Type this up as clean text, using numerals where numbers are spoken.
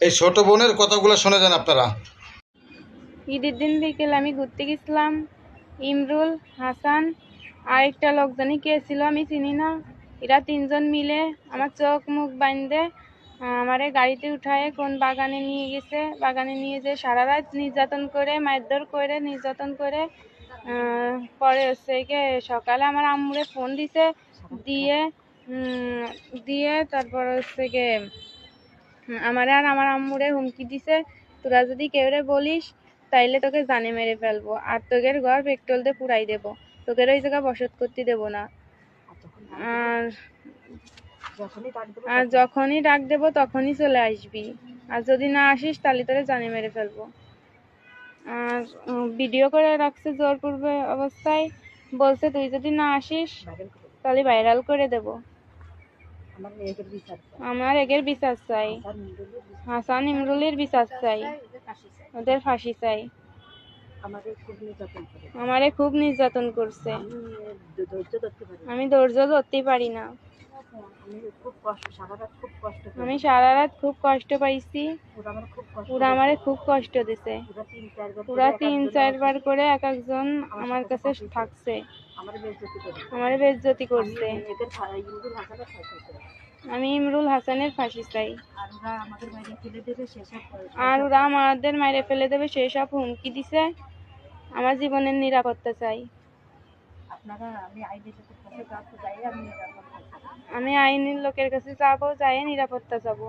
এই ছোট বোনের কথাগুলো শুনে যান আপনারা। ঈদের দিন বিকেল আমি ঘুরতে গেছিলাম। ইমরুল, হাসান আর একটা লোক জানি কে ছিল আমি চিনি না। এরা তিনজন মিলে আমার চোখ মুখ বাইন্ধে আমারে গাড়িতে উঠায় কোন বাগানে নিয়ে গেছে। বাগানে নিয়ে যেয়ে সারা রাত নির্যাতন করে, মারধর করে, নির্যাতন করে পরে হচ্ছে গিয়ে সকালে আমার আম্মুরে ফোন দিছে, দিয়ে দিয়ে তারপর হচ্ছে গিয়ে আমারে আর আমার আম্মুরে হুমকি দিছে, তোরা যদি কেউরে বলিস তাইলে তোকে জানে মেরে ফেলবো, আর তোদের ঘর পেট্রোল দিয়ে পুড়াই দেবো, তোদের ওই জায়গা বসত করতে দেবো না। আর আর যখনই ডাক দেবো তখনই চলে আসবি, আর যদি না আসিস তাহলে তোরে জানে মেরে ফেলবো। আর ভিডিও করে রাখছে জোরপূর্ব অবস্থায়, বলছে তুই যদি না আসিস তাহলে ভাইরাল করে দেব। আমার এগের বিচার চাই, হাসান ইমরুলের বিচার চাই, ওদের ফাঁসি চাই। আমারে খুব নির্যাতন করছে, আমি ধৈর্য ধরতে পারি না। আমি সারা রাত খুব কষ্ট পাইছি, ওরা আমারে খুব কষ্ট দিছে। ওরা 3-4 বার করে এক একজন আমার কাছে থাকছে, আমারে বেইজ্জতি করছে। আমি ইমরুল হাসানের ফাঁসি চাই, আর ওরা আমাদের মাইরে ফেলে দেবে সেই সব হুমকি দিছে। আমার জীবনের নিরাপত্তা চাই। আমি আইনের লোকের কাছে যাবো, যাই নিরাপত্তা চাবো।